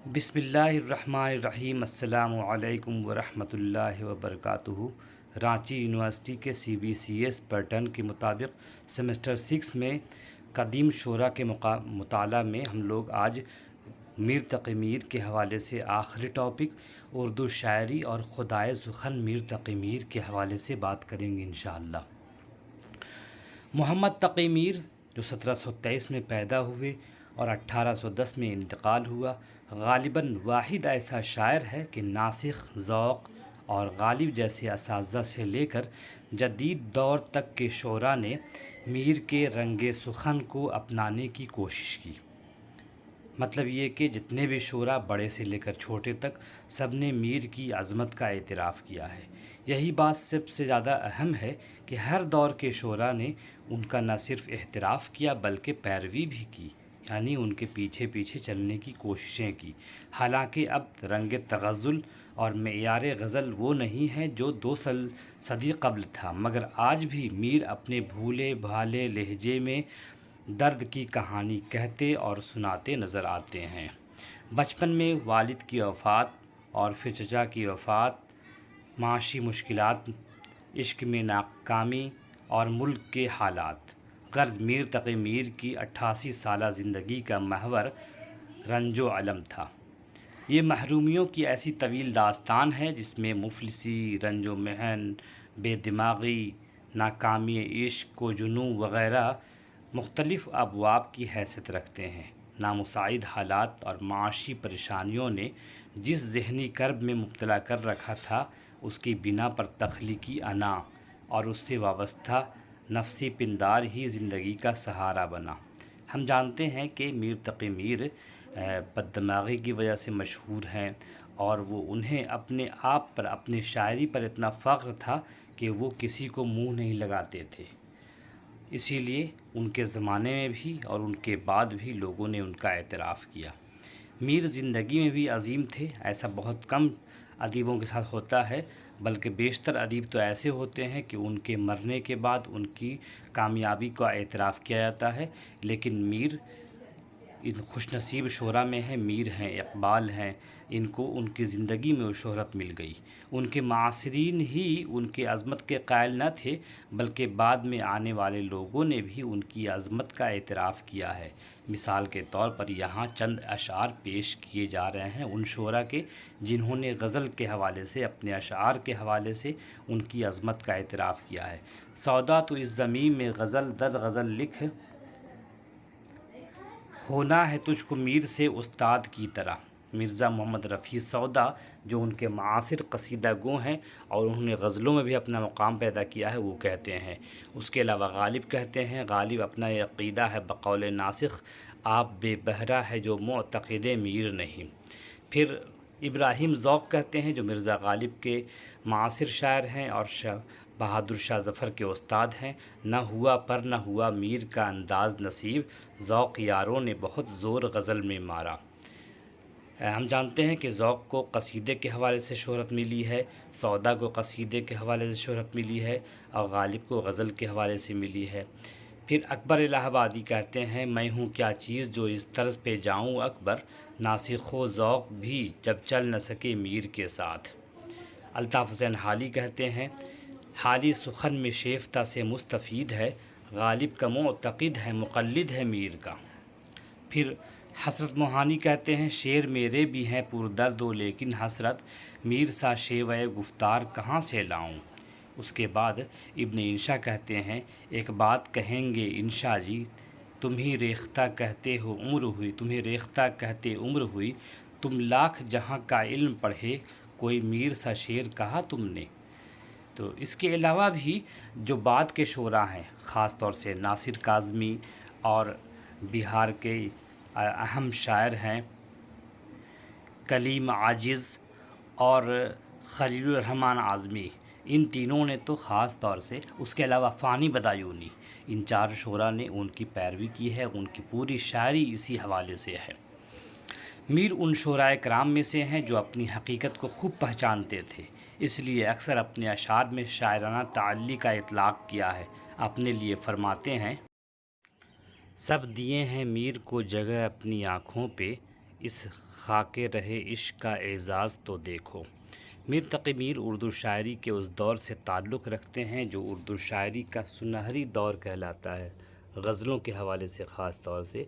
بسم اللہ الرحمن الرحیم۔ السلام علیکم ورحمۃ اللہ وبرکاتہ۔ رانچی یونیورسٹی کے CBCS پیٹرن کے مطابق سیمسٹر 6 میں قدیم شعراء کے مطالعہ میں ہم لوگ آج میر تقی میر کے حوالے سے آخری ٹاپک اردو شاعری اور خدائے سخن میر تقی میر کے حوالے سے بات کریں گے انشاءاللہ۔ محمد تقی میر جو 1723 میں پیدا ہوئے اور 1810 میں انتقال ہوا، غالباً واحد ایسا شاعر ہے کہ ناسخ، ذوق اور غالب جیسے اساتذہ سے لے کر جدید دور تک کے شعراء نے میر کے رنگ سخن کو اپنانے کی کوشش کی۔ مطلب یہ کہ جتنے بھی شعراء بڑے سے لے کر چھوٹے تک سب نے میر کی عظمت کا اعتراف کیا ہے۔ یہی بات سب سے زیادہ اہم ہے کہ ہر دور کے شعراء نے ان کا نہ صرف اعتراف کیا بلکہ پیروی بھی کی، یعنی ان کے پیچھے پیچھے چلنے کی کوششیں کی۔ حالانکہ اب رنگ تغزل اور معیار غزل وہ نہیں ہے جو 2 صدی قبل تھا، مگر آج بھی میر اپنے بھولے بھالے لہجے میں درد کی کہانی کہتے اور سناتے نظر آتے ہیں۔ بچپن میں والد کی وفات اور پھر چچا کی وفات، معاشی مشکلات، عشق میں ناکامی اور ملک کے حالات، غرض میر تقی میر کی 88 سالہ زندگی کا محور رنج و الم تھا۔ یہ محرومیوں کی ایسی طویل داستان ہے جس میں مفلسی، رنج و محن، بے دماغی، ناکامی عشق و جنوں وغیرہ مختلف ابواب کی حیثیت رکھتے ہیں۔ نامساعد حالات اور معاشی پریشانیوں نے جس ذہنی کرب میں مبتلا کر رکھا تھا، اس کی بنا پر تخلیقی انا اور اس سے وابستہ نفسی پندار ہی زندگی کا سہارا بنا۔ ہم جانتے ہیں کہ میر تقی میر بد دماغی کی وجہ سے مشہور ہیں، اور وہ انہیں اپنے آپ پر، اپنی شاعری پر اتنا فخر تھا کہ وہ کسی کو منہ نہیں لگاتے تھے۔ اسی لیے ان کے زمانے میں بھی اور ان کے بعد بھی لوگوں نے ان کا اعتراف کیا۔ میر زندگی میں بھی عظیم تھے، ایسا بہت کم ادیبوں کے ساتھ ہوتا ہے، بلکہ بیشتر ادیب تو ایسے ہوتے ہیں کہ ان کے مرنے کے بعد ان کی کامیابی کا اعتراف کیا جاتا ہے، لیکن میر ان خوش نصیب شعراء میں ہیں۔ میر ہیں، اقبال ہیں، ان کو ان کی زندگی میں وہ شہرت مل گئی۔ ان کے معاصرین ہی ان کے عظمت کے قائل نہ تھے، بلکہ بعد میں آنے والے لوگوں نے بھی ان کی عظمت کا اعتراف کیا ہے۔ مثال کے طور پر یہاں چند اشعار پیش کیے جا رہے ہیں ان شعراء کے جنہوں نے غزل کے حوالے سے، اپنے اشعار کے حوالے سے ان کی عظمت کا اعتراف کیا ہے۔ سودا تو اس زمین میں غزل در غزل لکھ، ہونا ہے تجھ کو میر سے استاد کی طرح۔ مرزا محمد رفیع سودا جو ان کے معاصر قصیدہ گو ہیں اور انہوں نے غزلوں میں بھی اپنا مقام پیدا کیا ہے، وہ کہتے ہیں۔ اس کے علاوہ غالب کہتے ہیں، غالب اپنا یہ عقیدہ ہے بقول ناسخ، آپ بے بہرہ ہے جو معتقد میر نہیں۔ پھر ابراہیم ذوق کہتے ہیں، جو مرزا غالب کے معاصر شاعر ہیں اور بہادر شاہ ظفر کے استاد ہیں، نہ ہوا پر نہ ہوا میر کا انداز نصیب، ذوق یاروں نے بہت زور غزل میں مارا۔ ہم جانتے ہیں کہ ذوق کو قصیدے کے حوالے سے شہرت ملی ہے، سودا کو قصیدے کے حوالے سے شہرت ملی ہے، اور غالب کو غزل کے حوالے سے ملی ہے۔ پھر اکبر الہ آبادی کہتے ہیں، میں ہوں کیا چیز جو اس طرز پہ جاؤں اکبر، ناسخ و ذوق بھی جب چل نہ سکے میر کے ساتھ۔ الطاف حسین حالی کہتے ہیں، حالی سخن میں شیفتہ سے مستفید ہے، غالب کا معتقد ہے مقلد ہے میر کا۔ پھر حسرت موہانی کہتے ہیں، شعر میرے بھی ہیں پردرد و لیکن حسرت، میر سا شیوہ گفتار کہاں سے لاؤں۔ اس کے بعد ابن انشا کہتے ہیں، ایک بات کہیں گے انشا جی، تمہیں ریختہ کہتے ہو عمر ہوئی، تمہیں ریختہ کہتے عمر ہوئی، تم لاکھ جہاں کا علم پڑھے، کوئی میر سا شعر کہا تم نے۔ تو اس کے علاوہ بھی جو بعد کے شعراء ہیں، خاص طور سے ناصر کاظمی اور بہار کے اہم شاعر ہیں کلیم عاجز اور خلیل الرحمن اعظمی، ان تینوں نے تو خاص طور سے، اس کے علاوہ فانی بدایونی، ان 4 شعراء نے ان کی پیروی کی ہے، ان کی پوری شاعری اسی حوالے سے ہے۔ میر ان شعراء کرام میں سے ہیں جو اپنی حقیقت کو خوب پہچانتے تھے، اس لیے اکثر اپنے اشعار میں شاعرانہ تعلی کا اطلاق کیا ہے۔ اپنے لیے فرماتے ہیں، سب دیے ہیں میر کو جگہ اپنی آنکھوں پہ، اس خاک رہے عشق کا اعزاز تو دیکھو۔ میر تقی میر اردو شاعری کے اس دور سے تعلق رکھتے ہیں جو اردو شاعری کا سنہری دور کہلاتا ہے، غزلوں کے حوالے سے خاص طور سے۔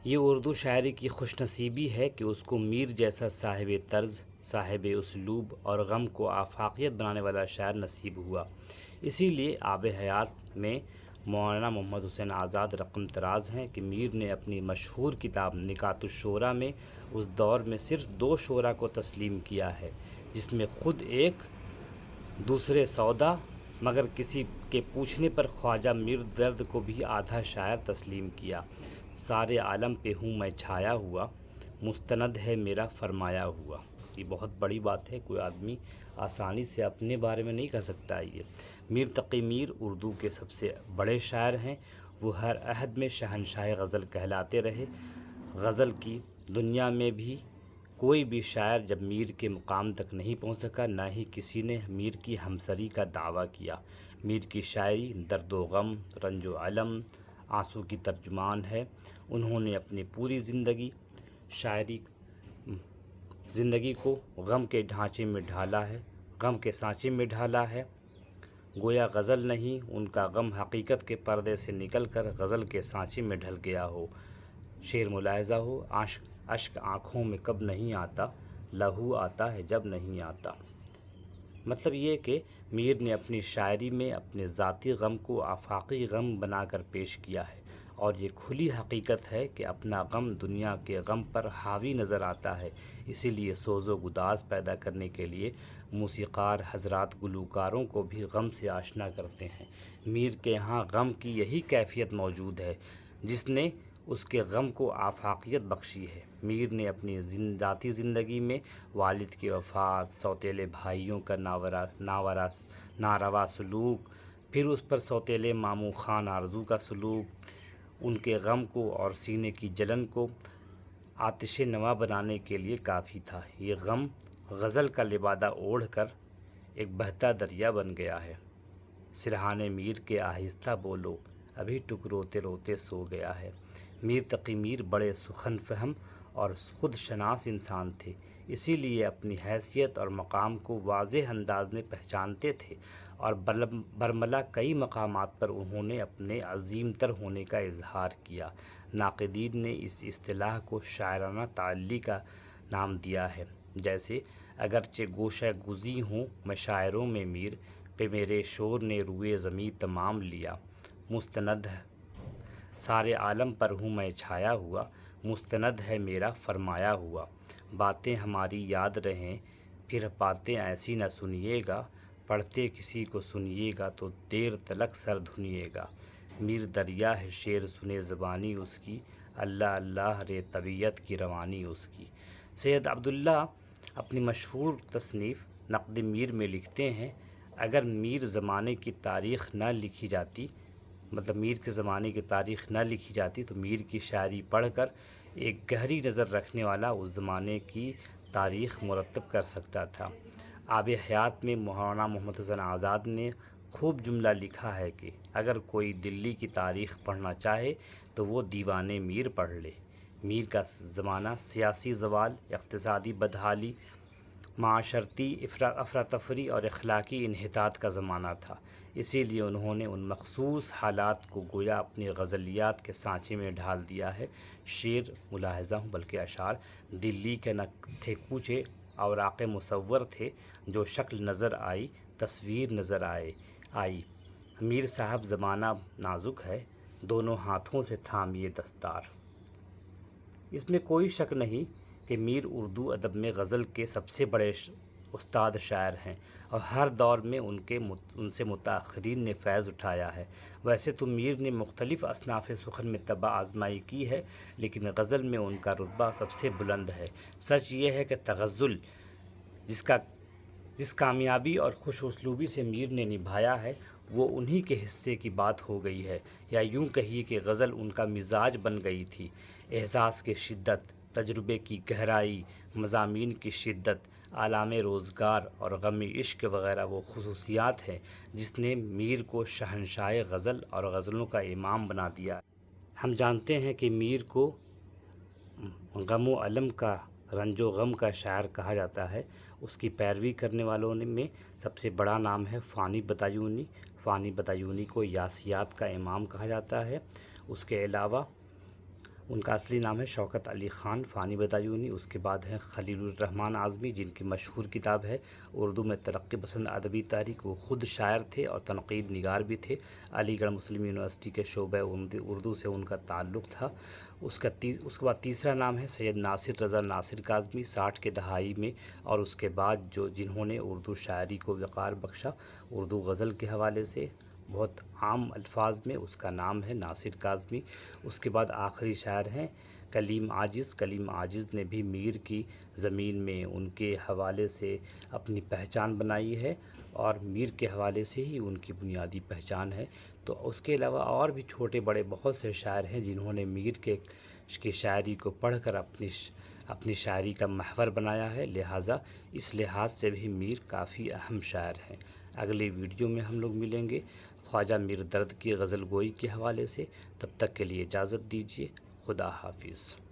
یہ اردو شاعری کی خوش نصیبی ہے کہ اس کو میر جیسا صاحب طرز، صاحب اسلوب اور غم کو آفاقیت بنانے والا شاعر نصیب ہوا۔ اسی لیے آب حیات میں مولانا محمد حسین آزاد رقم طراز ہیں کہ میر نے اپنی مشہور کتاب نکات الشعراء میں اس دور میں صرف 2 شعراء کو تسلیم کیا ہے، جس میں خود ایک دوسرے سودا، مگر کسی کے پوچھنے پر خواجہ میر درد کو بھی آدھا شاعر تسلیم کیا۔ سارے عالم پہ ہوں میں چھایا ہوا، مستند ہے میرا فرمایا ہوا۔ یہ بہت بڑی بات ہے، کوئی آدمی آسانی سے اپنے بارے میں نہیں کہہ سکتا ہے یہ۔ میر تقی میر اردو کے سب سے بڑے شاعر ہیں، وہ ہر عہد میں شہنشاہ غزل کہلاتے رہے۔ غزل کی دنیا میں بھی کوئی بھی شاعر جب میر کے مقام تک نہیں پہنچ سکا، نہ ہی کسی نے میر کی ہمسری کا دعویٰ کیا۔ میر کی شاعری درد و غم، رنج و الم، آنسو کی ترجمان ہے۔ انہوں نے اپنی پوری زندگی کو غم کے ڈھانچے میں ڈھالا ہے، غم کے سانچے میں ڈھالا ہے۔ گویا غزل نہیں، ان کا غم حقیقت کے پردے سے نکل کر غزل کے سانچے میں ڈھل گیا ہو۔ شعر ملاحظہ ہو، اشک آنکھوں میں کب نہیں آتا، لہو آتا ہے جب نہیں آتا۔ مطلب یہ کہ میر نے اپنی شاعری میں اپنے ذاتی غم کو آفاقی غم بنا کر پیش کیا ہے، اور یہ کھلی حقیقت ہے کہ اپنا غم دنیا کے غم پر حاوی نظر آتا ہے۔ اسی لیے سوز و گداز پیدا کرنے کے لیے موسیقار حضرات گلوکاروں کو بھی غم سے آشنا کرتے ہیں۔ میر کے ہاں غم کی یہی کیفیت موجود ہے جس نے اس کے غم کو آفاقیت بخشی ہے۔ میر نے اپنی ذاتی زندگی میں والد کی وفات، سوتیلے بھائیوں کا ناروا سلوک، پھر اس پر سوتیلے ماموں خان آرزو کا سلوک، ان کے غم کو اور سینے کی جلن کو آتش نوا بنانے کے لیے کافی تھا۔ یہ غم غزل کا لبادہ اوڑھ کر ایک بہتا دریا بن گیا ہے۔ سرہانے میر کے آہستہ بولو، ابھی ٹک روتے روتے سو گیا ہے۔ میر تقی میر بڑے سخن فہم اور خود شناس انسان تھے، اسی لیے اپنی حیثیت اور مقام کو واضح انداز میں پہچانتے تھے، اور برملا کئی مقامات پر انہوں نے اپنے عظیم تر ہونے کا اظہار کیا۔ ناقدین نے اس اصطلاح کو شاعرانہ تعلی کا نام دیا ہے، جیسے اگرچہ گوشہ گزی ہوں میں شاعروں میں میر، پہ میرے شور نے روئے زمیں تمام لیا، مستند سارے عالم پر ہوں میں چھایا ہوا، مستند ہے میرا فرمایا ہوا۔ باتیں ہماری یاد رہیں پھر باتیں ایسی نہ سنیے گا، پڑھتے کسی کو سنیے گا تو دیر تلک سر دھنیے گا۔ میر دریا ہے شعر سنے زبانی اس کی، اللہ اللہ رے طبیعت کی روانی اس کی۔ سید عبداللہ اپنی مشہور تصنیف نقد میر میں لکھتے ہیں، اگر میر زمانے کی تاریخ نہ لکھی جاتی، مطلب میر کے زمانے کی تاریخ نہ لکھی جاتی تو میر کی شاعری پڑھ کر ایک گہری نظر رکھنے والا اس زمانے کی تاریخ مرتب کر سکتا تھا۔ آب حیات میں مولانا محمد حسین آزاد نے خوب جملہ لکھا ہے کہ اگر کوئی دلی کی تاریخ پڑھنا چاہے تو وہ دیوان میر پڑھ لے۔ میر کا زمانہ سیاسی زوال، اقتصادی بدحالی، معاشرتی افراتفری اور اخلاقی انحطاط کا زمانہ تھا، اسی لیے انہوں نے ان مخصوص حالات کو گویا اپنی غزلیات کے سانچے میں ڈھال دیا ہے۔ شعر ملاحظہ ہوں بلکہ اشعار دلی کے نہ تھے کوچے، اوراق مصور تھے، جو شکل نظر آئی تصویر نظر آئی۔ میر صاحب زمانہ نازک ہے، دونوں ہاتھوں سے تھامیے دستار۔ اس میں کوئی شک نہیں کہ میر اردو ادب میں غزل کے سب سے بڑے استاد شاعر ہیں، اور ہر دور میں ان سے متاخرین نے فیض اٹھایا ہے۔ ویسے تو میر نے مختلف اصناف سخن میں طبع آزمائی کی ہے، لیکن غزل میں ان کا رتبہ سب سے بلند ہے۔ سچ یہ ہے کہ تغزل جس کامیابی اور خوش اسلوبی سے میر نے نبھایا ہے، وہ انہی کے حصے کی بات ہو گئی ہے، یا یوں کہیے کہ غزل ان کا مزاج بن گئی تھی۔ احساس کی شدت، تجربے کی گہرائی، مضامین کی شدت، آلام روزگار اور غم عشق وغیرہ وہ خصوصیات ہیں جس نے میر کو شہنشاہ غزل اور غزلوں کا امام بنا دیا۔ ہم جانتے ہیں کہ میر کو غم و الم کا رنج و غم کا شاعر کہا جاتا ہے۔ اس کی پیروی کرنے والوں میں سب سے بڑا نام ہے فانی بطایونی۔ فانی بطایونی کو یاسیات کا امام کہا جاتا ہے۔ اس کے علاوہ ان کا اصلی نام ہے شوکت علی خان فانی بطایونی۔ اس کے بعد ہیں خلیل الرحمن اعظمی، جن کی مشہور کتاب ہے اردو میں ترقی پسند ادبی تاریخ۔ وہ خود شاعر تھے اور تنقید نگار بھی تھے۔ علی گڑھ مسلم یونیورسٹی کے شعبہ اردو سے ان کا تعلق تھا۔ اس کے بعد تیسرا نام ہے سید ناصر رضا ناصر کاظمی، 60 کے دہائی میں، اور اس کے بعد جنہوں نے اردو شاعری کو وقار بخشا اردو غزل کے حوالے سے بہت عام الفاظ میں، اس کا نام ہے ناصر کاظمی۔ اس کے بعد آخری شاعر ہیں کلیم عاجز۔ کلیم عاجز نے بھی میر کی زمین میں ان کے حوالے سے اپنی پہچان بنائی ہے، اور میر کے حوالے سے ہی ان کی بنیادی پہچان ہے۔ تو اس کے علاوہ اور بھی چھوٹے بڑے بہت سے شاعر ہیں جنہوں نے میر کی شاعری کو پڑھ کر اپنی شاعری کا محور بنایا ہے، لہٰذا اس لحاظ سے بھی میر کافی اہم شاعر ہیں۔ اگلے ویڈیو میں ہم لوگ ملیں گے خواجہ میر درد کی غزل گوئی کے حوالے سے۔ تب تک کے لیے اجازت دیجیے، خدا حافظ۔